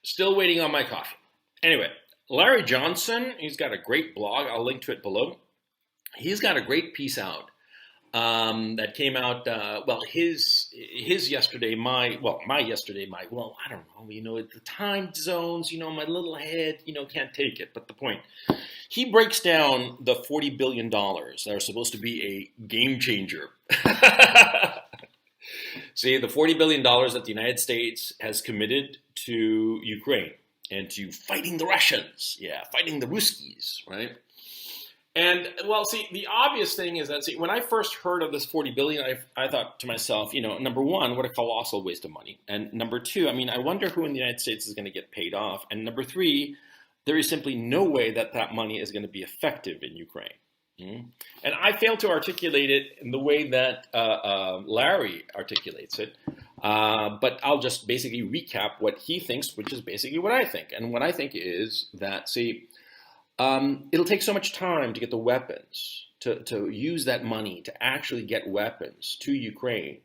Still waiting on my coffee. Anyway, Larry Johnson, he's got a great blog. I'll link to it below. He's got a great piece out that came out. Well, his yesterday, my yesterday, I don't know. The time zones. My little head, can't take it. But the point, he breaks down the $40 billion that are supposed to be a game changer. See, the $40 billion that the United States has committed to Ukraine and to fighting the Russians, fighting the Ruskies, right? And well, see, the obvious thing is that when I first heard of this 40 billion, I thought to myself, number one, what a colossal waste of money, and number two, I wonder who in the United States is going to get paid off, and number three, there is simply no way that that money is going to be effective in Ukraine. And I failed to articulate it in the way that Larry articulates it, but I'll just basically recap what he thinks, which is basically what I think. And what I think is that, it'll take so much time to get the weapons, to use that money to actually get weapons to Ukraine,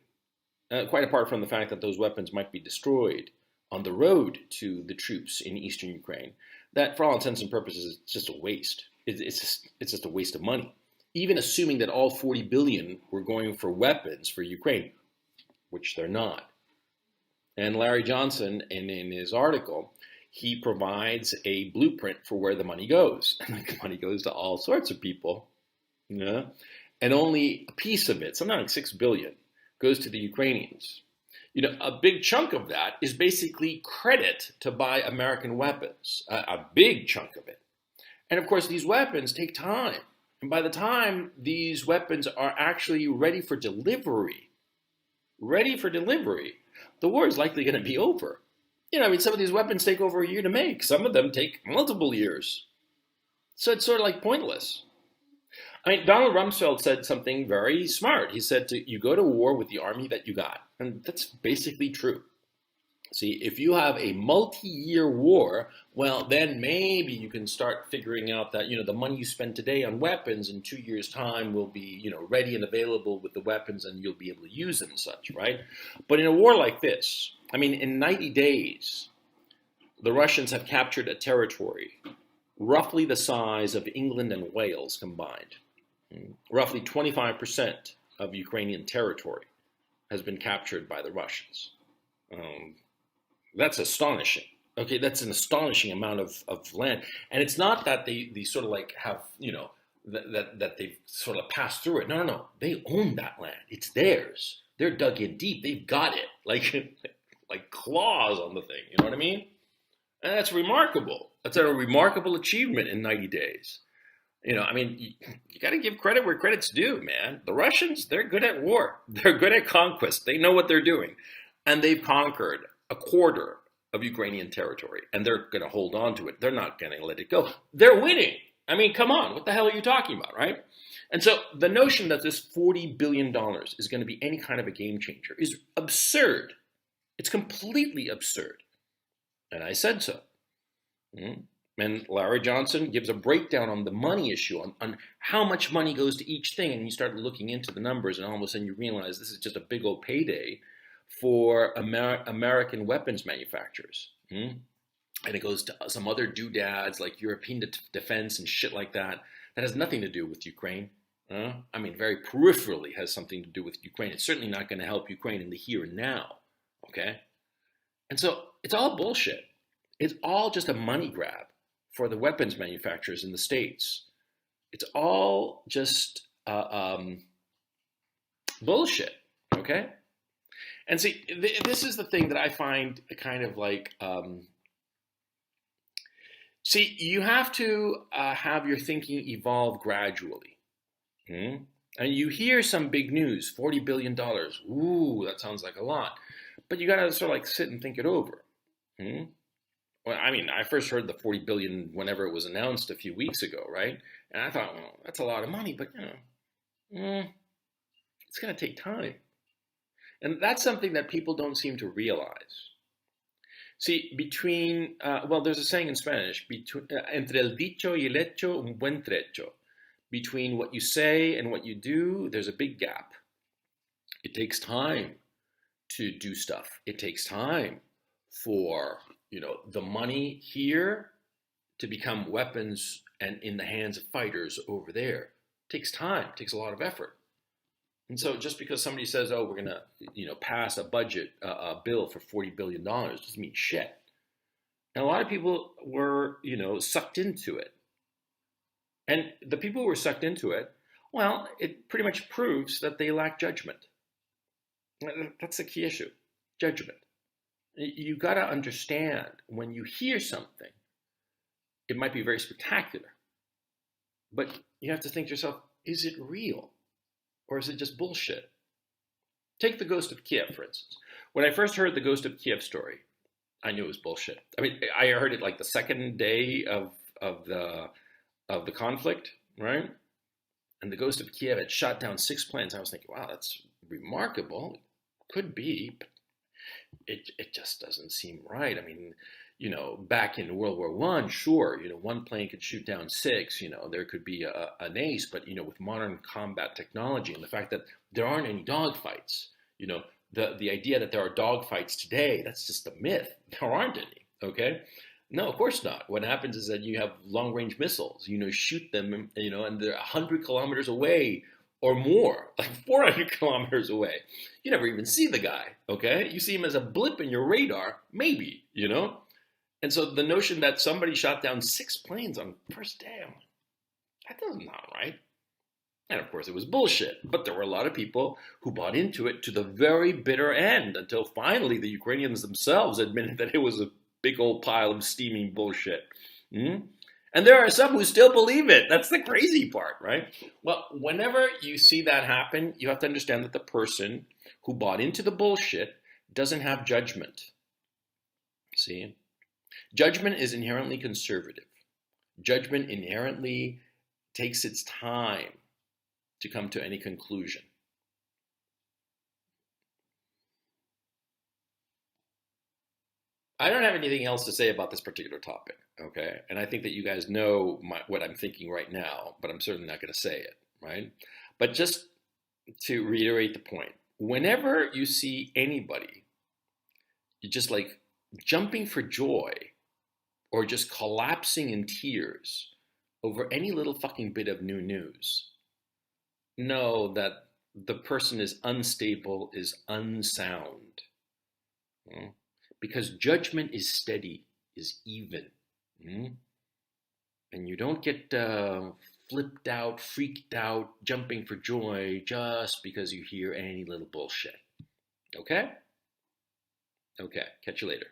quite apart from the fact that those weapons might be destroyed on the road to the troops in eastern Ukraine, that for all intents and purposes, it's just a waste. It's just a waste of money. Even assuming that all 40 billion were going for weapons for Ukraine, which they're not. And Larry Johnson, in his article, he provides a blueprint for where the money goes. And the money goes to all sorts of people, and only a piece of it, something like 6 billion, goes to the Ukrainians. A big chunk of that is basically credit to buy American weapons, a big chunk of it. And of course, these weapons take time. And by the time these weapons are actually ready for delivery, the war is likely going to be over. Some of these weapons take over a year to make. Some of them take multiple years. So it's sort of like pointless. Donald Rumsfeld said something very smart. He said, you go to war with the army that you got. And that's basically true. See, if you have a multi-year war, well, then maybe you can start figuring out that, the money you spend today on weapons in 2 years' time will be, ready and available with the weapons and you'll be able to use them and such, right? But in a war like this, in 90 days, the Russians have captured a territory roughly the size of England and Wales combined. Roughly 25% of Ukrainian territory has been captured by the Russians. That's astonishing. Okay, that's an astonishing amount of land. And it's not that they sort of like have, that they've sort of passed through it. No. They own that land. It's theirs. They're dug in deep. They've got it. Like claws on the thing. You know what I mean? And that's remarkable. That's a remarkable achievement in 90 days. You got to give credit where credit's due, man. The Russians, they're good at war. They're good at conquest. They know what they're doing. And they've conquered a quarter of Ukrainian territory, and they're going to hold on to it. They're not going to let it go. They're winning. Come on, what the hell are you talking about, right? And so the notion that this $40 billion is going to be any kind of a game changer is absurd. It's completely absurd. And I said so. And Larry Johnson gives a breakdown on the money issue, on how much money goes to each thing, and you start looking into the numbers, and all of a sudden you realize this is just a big old payday for American weapons manufacturers. And it goes to some other doodads like European defense and shit like that. That has nothing to do with Ukraine. Very peripherally has something to do with Ukraine. It's certainly not going to help Ukraine in the here and now. Okay? And so it's all bullshit. It's all just a money grab for the weapons manufacturers in the States. It's all just bullshit. Okay? And see, this is the thing that I find kind of like, you have to have your thinking evolve gradually. And you hear some big news, $40 billion. Ooh, that sounds like a lot. But you got to sort of like sit and think it over. Well, I first heard the 40 billion whenever it was announced a few weeks ago, right? And I thought, well, that's a lot of money, but it's going to take time. And that's something that people don't seem to realize. See, there's a saying in Spanish, entre el dicho y el hecho, un buen trecho. Between what you say and what you do, there's a big gap. It takes time to do stuff. It takes time for, the money here to become weapons and in the hands of fighters over there. It takes time, it takes a lot of effort. And so just because somebody says, oh, we're going to, pass a budget, a bill for $40 billion doesn't mean shit. And a lot of people were, sucked into it. And the people who were sucked into it, well, it pretty much proves that they lack judgment. That's the key issue, judgment. You got to understand when you hear something, it might be very spectacular, but you have to think to yourself, is it real or is it just bullshit? Take the Ghost of Kiev, for instance. When I first heard the Ghost of Kiev story, I knew it was bullshit. I mean, I heard it like the second day of the conflict, right? And the Ghost of Kiev had shot down 6 planes. I was thinking, wow, that's remarkable. It could be, but it just doesn't seem right. I mean, back in World War I, sure, one plane could shoot down 6, there could be an ace, but, with modern combat technology and the fact that there aren't any dogfights, the idea that there are dogfights today, that's just a myth. There aren't any, okay? No, of course not. What happens is that you have long-range missiles, shoot them, and they're 100 kilometers away or more, like 400 kilometers away. You never even see the guy, okay? You see him as a blip in your radar, maybe, And so the notion that somebody shot down 6 planes on the first day, I'm like, that doesn't sound right. And of course it was bullshit, but there were a lot of people who bought into it to the very bitter end until finally the Ukrainians themselves admitted that it was a big old pile of steaming bullshit. And there are some who still believe it. That's the crazy part, right? Well, whenever you see that happen, you have to understand that the person who bought into the bullshit doesn't have judgment. See? Judgment is inherently conservative. Judgment inherently takes its time to come to any conclusion. I don't have anything else to say about this particular topic, okay? And I think that you guys know what I'm thinking right now, but I'm certainly not going to say it, right? But just to reiterate the point, whenever you see anybody, you're just like jumping for joy or just collapsing in tears over any little fucking bit of new news, know that the person is unstable, is unsound. Because judgment is steady, is even. And you don't get flipped out, freaked out, jumping for joy just because you hear any little bullshit. Okay? Okay, catch you later.